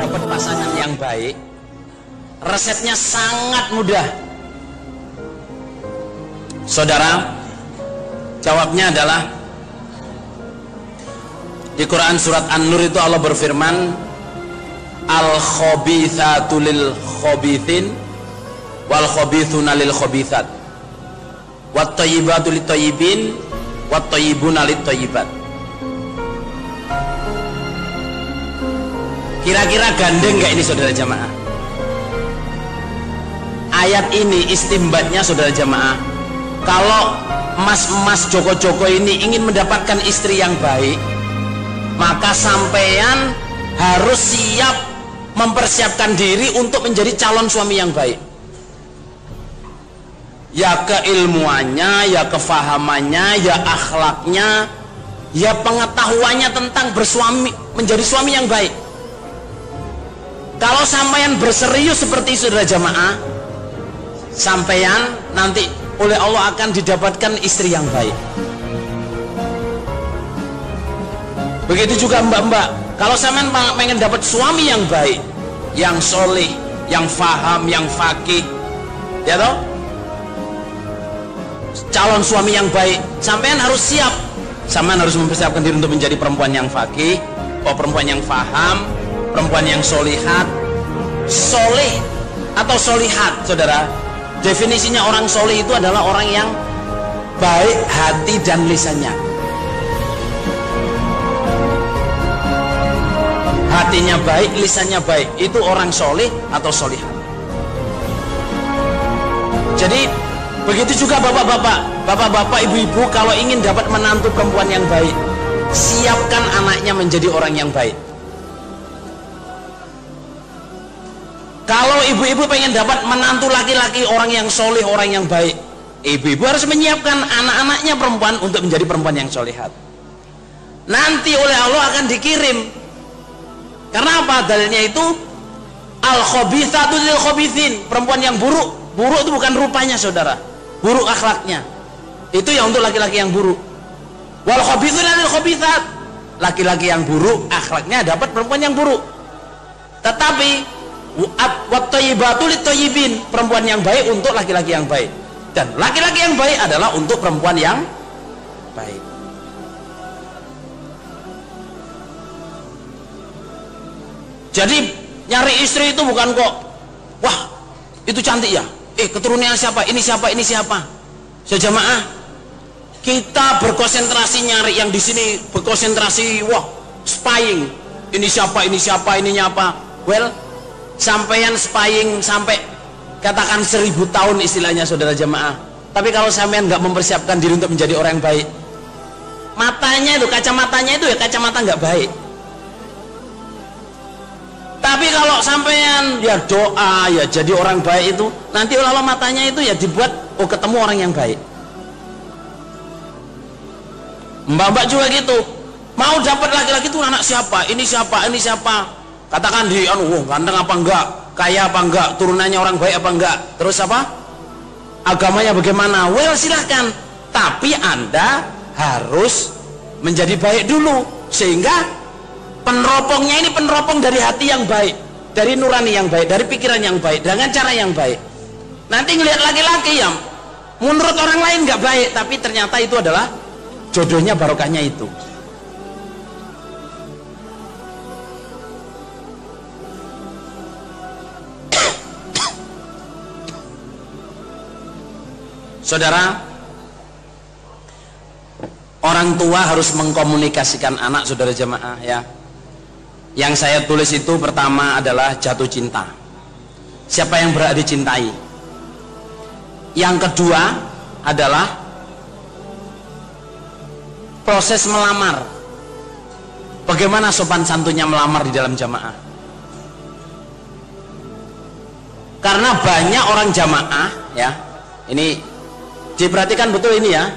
dapat pasangan yang baik, resepnya sangat mudah. Saudara, jawabnya adalah di Quran surat An-Nur itu Allah berfirman, al-khabithatu lil khabithin wal khabithuna lil khabithat wat thayyibatu lit thayyibin wat thayyibuna lit thayyibat. Kira-kira gandeng nggak ini saudara jamaah? Ayat ini istimbatnya saudara jamaah, kalau emas-emas Joko-Joko ini ingin mendapatkan istri yang baik, maka sampean harus siap mempersiapkan diri untuk menjadi calon suami yang baik. Ya keilmuannya, ya kefahamannya, ya akhlaknya, ya pengetahuannya tentang bersuami, menjadi suami yang baik. Kalau sampean berserius seperti itu saudara jamaah, sampean nanti oleh Allah akan didapatkan istri yang baik. Begitu juga mbak-mbak, kalau sampean pengen dapat suami yang baik, yang soleh, yang faham, yang fakih, ya toh, calon suami yang baik, sampean harus siap. Sampean harus mempersiapkan diri untuk menjadi perempuan yang fakih, perempuan yang faham, perempuan yang solihat. Soleh atau solihat, saudara, definisinya orang soleh itu adalah orang yang baik hati dan lisannya. Hatinya baik, lisannya baik, itu orang soleh atau solihat. Jadi begitu juga bapak-bapak, ibu-ibu, kalau ingin dapat menantu perempuan yang baik, siapkan anaknya menjadi orang yang baik. Kalau ibu-ibu pengen dapat menantu laki-laki orang yang soleh, orang yang baik, ibu-ibu harus menyiapkan anak-anaknya perempuan untuk menjadi perempuan yang solehat. Nanti oleh Allah akan dikirim. Karena apa? Dalilnya itu al-khabithatu lil khabithin, perempuan yang buruk. Buruk itu bukan rupanya saudara, buruk akhlaknya. Itu yang untuk laki-laki yang buruk. Wal khabithuna lil khabithat, laki-laki yang buruk akhlaknya dapat perempuan yang buruk. Tetapi wat thayyibatu lit thayyibin, perempuan yang baik untuk laki-laki yang baik, dan laki-laki yang baik adalah untuk perempuan yang baik. Jadi nyari istri itu bukan kok, wah itu cantik ya, keturunan siapa, ini siapa, ini siapa. Sejamaah, kita berkonsentrasi nyari yang di sini, berkonsentrasi wah spying, ini siapa, ini siapa, ininya apa. Well, sampeyan spying sampai katakan 1000 tahun istilahnya saudara jamaah, tapi kalau sampeyan nggak mempersiapkan diri untuk menjadi orang yang baik, matanya itu, kacamatanya itu ya kacamata nggak baik. Tapi kalau sampeyan ya doa, ya jadi orang baik, itu nanti oleh Allah matanya itu ya dibuat ketemu orang yang baik. Mbak-mbak juga gitu, mau dapat laki-laki itu anak siapa, ini siapa, ini siapa, katakan di ganteng apa enggak, kaya apa enggak, turunannya orang baik apa enggak, terus apa, agamanya bagaimana. Well, silahkan, tapi Anda harus menjadi baik dulu, sehingga peneropongnya ini peneropong dari hati yang baik, dari nurani yang baik, dari pikiran yang baik, dengan cara yang baik. Nanti ngelihat laki-laki yang menurut orang lain nggak baik, tapi ternyata itu adalah jodohnya, barokahnya itu. Saudara, orang tua harus mengkomunikasikan anak, saudara jemaah ya. Yang saya tulis itu pertama adalah jatuh cinta. Siapa yang berhak dicintai? Yang kedua adalah proses melamar. Bagaimana sopan santunnya melamar di dalam jamaah? Karena banyak orang jamaah ya, ini diperhatikan betul ini ya.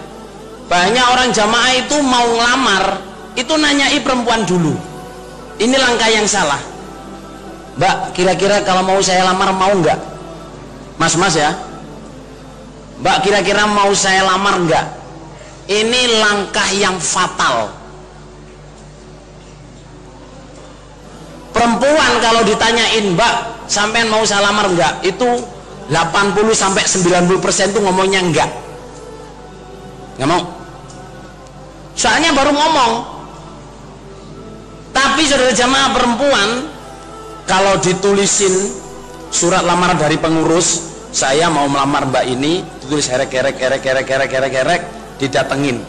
Banyak orang jamaah itu mau ngelamar itu nanyai perempuan dulu. Ini langkah yang salah. Mbak, kira-kira kalau mau saya lamar mau nggak? Mas-mas ya, Mbak, kira-kira mau saya lamar nggak? Ini langkah yang fatal. Perempuan kalau ditanyain, Mbak, sampean mau saya lamar enggak? Itu 80-90% itu ngomongnya enggak. Enggak mau. Soalnya baru ngomong. Tapi saudara jamaah perempuan, kalau ditulisin surat lamaran dari pengurus, saya mau melamar Mbak ini, ditulis herek, didatengin,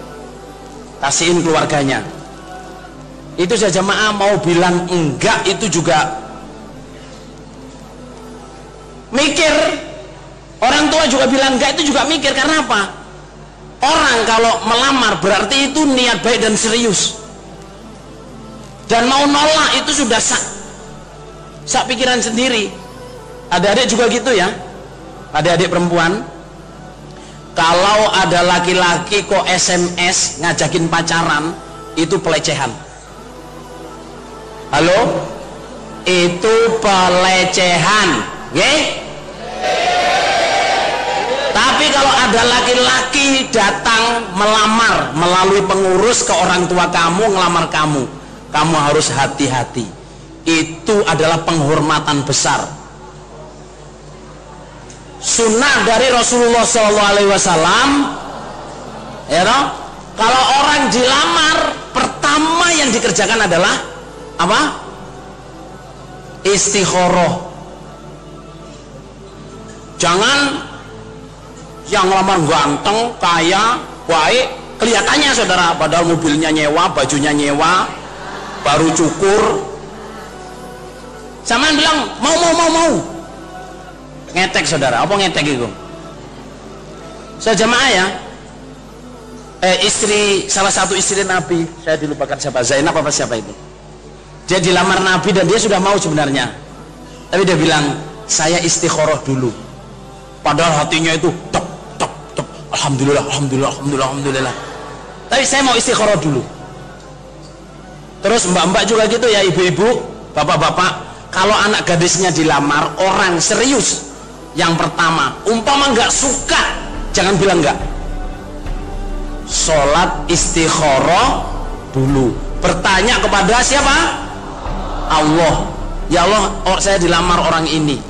kasihin keluarganya. Itu saja jamaah mau bilang enggak itu juga mikir. Orang tua juga bilang enggak itu juga mikir. Karena apa? Orang kalau melamar berarti itu niat baik dan serius, dan mau nolak itu sudah sak pikiran sendiri. Adik-adik juga gitu ya, adik-adik perempuan. Kalau ada laki-laki kok SMS ngajakin pacaran, itu pelecehan. Halo? Itu pelecehan, nggih? Tapi kalau ada laki-laki datang melamar melalui pengurus ke orang tua kamu, ngelamar kamu, kamu harus hati-hati. Itu adalah penghormatan besar. Sunnah dari Rasulullah SAW, ya toh? Kalau orang dilamar, pertama yang dikerjakan adalah apa? Istikharah. Jangan yang lamar ganteng, kaya, baik, kelihatannya saudara, padahal mobilnya nyewa, bajunya nyewa, baru cukur. Sampean bilang mau. Ngetek saudara, apa ngetek itu? Saya jamaah ya, salah satu istri Nabi, saya dilupakan siapa, Zainab apa siapa itu. Dia dilamar Nabi dan dia sudah mau sebenarnya, tapi dia bilang saya istikharah dulu. Padahal hatinya itu tok, alhamdulillah. Tapi saya mau istikharah dulu. Terus mbak-mbak juga gitu ya, ibu-ibu, bapak-bapak, kalau anak gadisnya dilamar orang serius, yang pertama, umpama nggak suka, jangan bilang nggak. Sholat istikharah dulu. Bertanya kepada siapa? Allah. Ya Allah, saya dilamar orang ini.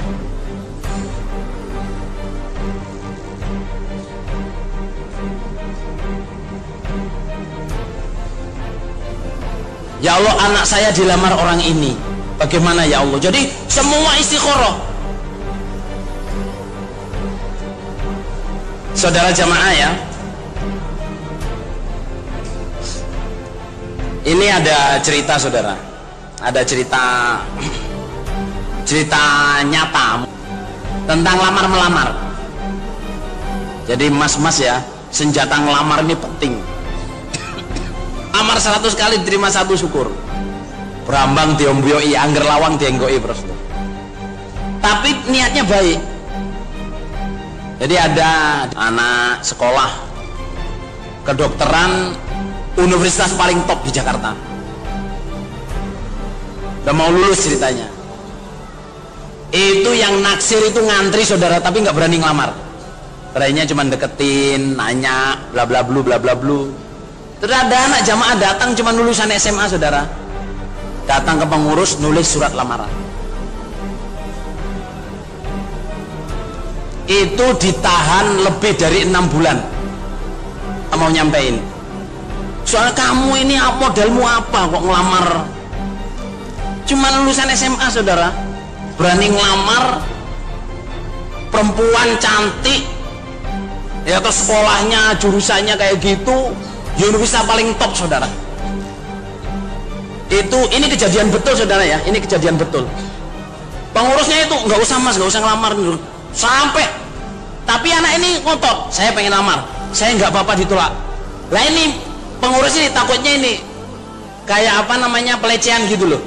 Ya Allah, anak saya dilamar orang ini. Bagaimana ya Allah? Jadi semua istikharah. Saudara jamaah ya, ini ada cerita saudara, ada cerita nyata tentang lamar-melamar. Jadi mas-mas ya, senjata ngelamar ini penting. Lamar 100 kali diterima 1 syukur. Berambang diomboi, angger lawang dienggoi bros. Tapi niatnya baik. Jadi ada anak sekolah kedokteran universitas paling top di Jakarta, udah mau lulus ceritanya. Itu yang naksir itu ngantri saudara, tapi nggak berani ngelamar. Terakhirnya cuma deketin, nanya, bla bla blu. Terus ada anak jamaah datang cuma lulusan SMA saudara, datang ke pengurus nulis surat lamaran. Itu ditahan lebih dari 6 bulan, mau nyampein. Soal kamu ini modelmu apa kok ngelamar? Cuma lulusan SMA saudara, berani ngelamar perempuan cantik, ya atau sekolahnya jurusannya kayak gitu, universitas paling top saudara. Ini kejadian betul saudara ya, ini kejadian betul. Pengurusnya itu nggak usah mas, nggak usah ngelamar dulu. Sampai, tapi anak ini ngotot, saya pengen lamar, saya nggak apa-apa ditolak. Lah ini pengurus ini takutnya ini kayak apa namanya, pelecehan gitu loh.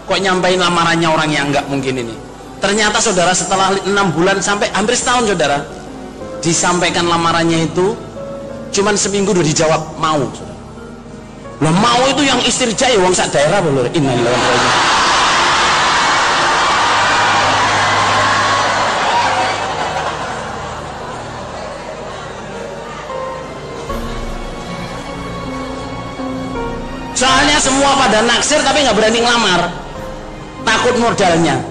Kok nyampein lamarannya orang yang nggak mungkin ini. Ternyata saudara setelah 6 bulan sampai hampir setahun saudara, disampaikan lamarannya itu, cuman seminggu udah dijawab mau. Lah mau itu yang istirja ya, wong sak daerah lho. Innalillahi. Soalnya semua pada naksir tapi nggak berani ngelamar. takut modalnya.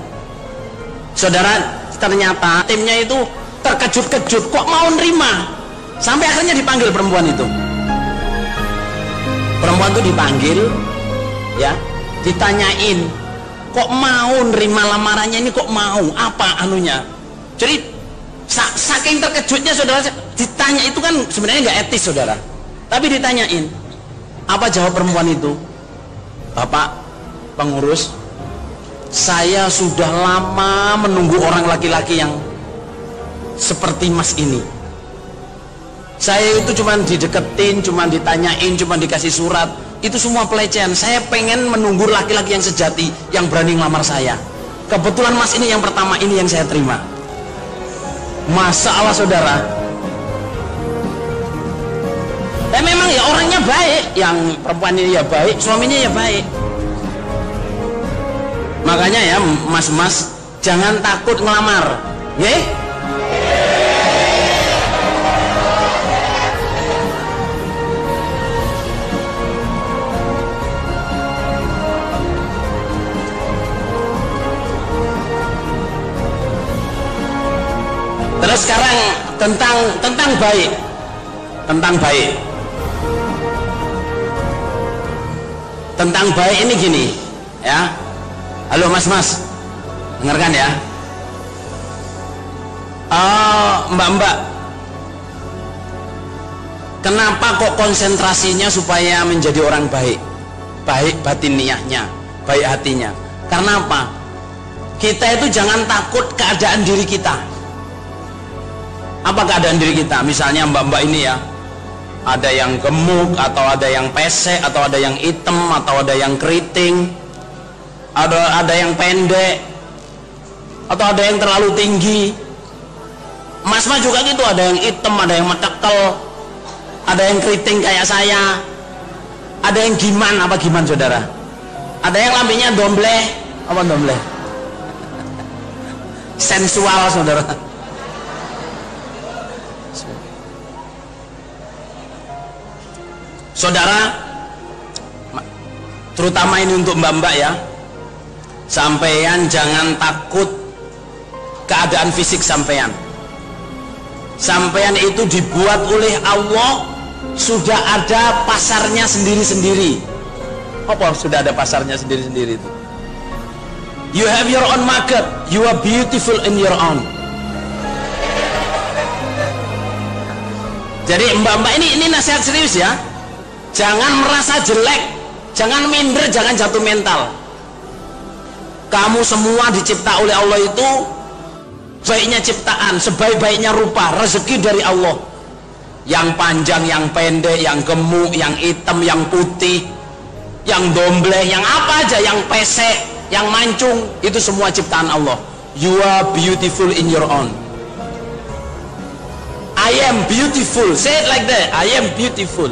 Saudara, ternyata timnya itu terkejut-kejut, kok mau nerima, sampai akhirnya dipanggil perempuan itu. Perempuan itu dipanggil, ya, ditanyain, kok mau nerima lamarannya ini, kok mau, apa anunya. Jadi saking terkejutnya saudara, ditanya itu kan sebenarnya nggak etis saudara, tapi ditanyain. Apa jawab perempuan itu? Bapak pengurus, saya sudah lama menunggu orang laki-laki yang seperti mas ini. Saya itu cuma dideketin, cuma ditanyain, cuma dikasih surat, itu semua pelecehan. Saya pengen menunggu laki-laki yang sejati, yang berani ngelamar saya. Kebetulan mas ini yang pertama, ini yang saya terima. Masalah saudara. Memang ya orangnya baik, yang perempuan ini ya baik, suaminya ya baik. Makanya ya mas-mas, jangan takut ngelamar, ya. Terus sekarang tentang baik, tentang baik ini gini, ya. Halo mas-mas, dengarkan ya. Mbak-mbak, kenapa kok konsentrasinya supaya menjadi orang baik, baik batin niatnya, baik hatinya? Karena apa? Kita itu jangan takut keadaan diri kita. Apa keadaan diri kita? Misalnya mbak-mbak ini ya, ada yang gemuk, atau ada yang pesek, atau ada yang hitam, atau ada yang keriting, ada yang pendek, atau ada yang terlalu tinggi. Mas-mas juga gitu, ada yang hitam, ada yang metekel, ada yang keriting kayak saya, ada yang giman. Apa giman saudara? Ada yang lambenya domble. Apa domble? Sensual saudara. Saudara, terutama ini untuk mbak-mbak ya, sampean jangan takut keadaan fisik sampean. Sampean itu dibuat oleh Allah, sudah ada pasarnya sendiri-sendiri. Apa sudah ada pasarnya sendiri-sendiri itu? You have your own market, you are beautiful in your own. Jadi mbak-mbak ini nasihat serius ya. Jangan merasa jelek, jangan minder, jangan jatuh mental. Kamu semua dicipta oleh Allah itu baiknya ciptaan, sebaik-baiknya rupa, rezeki dari Allah. Yang panjang, yang pendek, yang gemuk, yang hitam, yang putih, yang domble, yang apa aja, yang pesek, yang mancung, itu semua ciptaan Allah. You are beautiful in your own. I am beautiful. Say it like that. I am beautiful.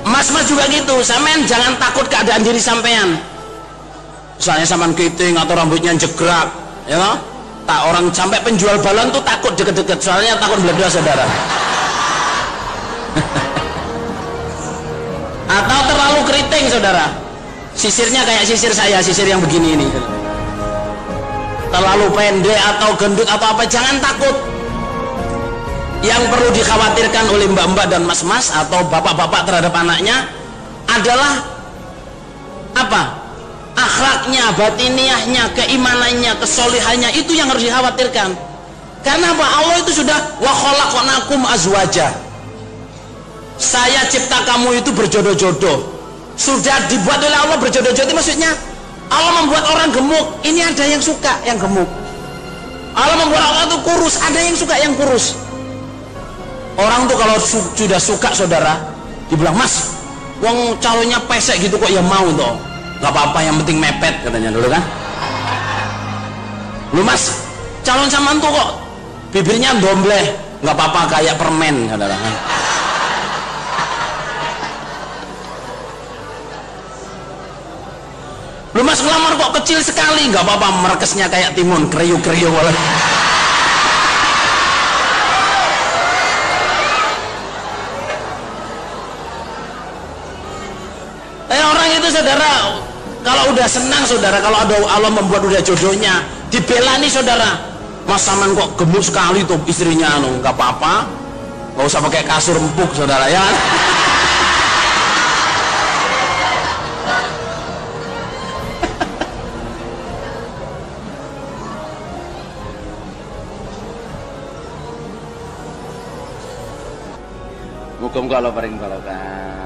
Mas-mas juga gitu, sampean jangan takut keadaan diri sampean. Misalnya sampean keriting atau rambutnya jegrak, ya know? Tak, orang sampai penjual balon tuh takut deket-deket, soalnya takut meledak saudara. Atau terlalu keriting saudara, sisirnya kayak sisir saya, sisir yang begini ini. Terlalu pendek atau gendut atau apa, jangan takut. Yang perlu dikhawatirkan oleh mbak-mbak dan mas-mas atau bapak-bapak terhadap anaknya adalah apa? Akhlaknya, batiniahnya, keimanannya, kesolihannya, itu yang harus dikhawatirkan. Karena apa? Allah itu sudah wa khalaqnakum azwaja. Saya cipta kamu itu berjodoh-jodoh. Sudah dibuat oleh Allah berjodoh-jodoh, maksudnya Allah membuat orang gemuk, ini ada yang suka yang gemuk. Allah membuat orang itu kurus, ada yang suka yang kurus. Orang tuh kalau sudah suka saudara, dibilang, mas, wong calonnya pesek gitu kok ya mau toh. Gak apa-apa, yang penting mepet katanya dulu kan. Lu mas, calon samaan tuh kok bibirnya dombleh, gak apa-apa kayak permen saudara. Lu mas ngelamar kok kecil sekali, gak apa-apa merekesnya kayak timun, kriuk-kriuk. Orang itu saudara Kalau udah senang saudara, kalau ada Allah membuat udah jodohnya, dibela nih saudara. Mas Saman kok gemuk sekali tuh istrinya, anu nggak apa-apa, nggak usah pakai kasur empuk saudara ya. Muga-muga Allah paring barokah.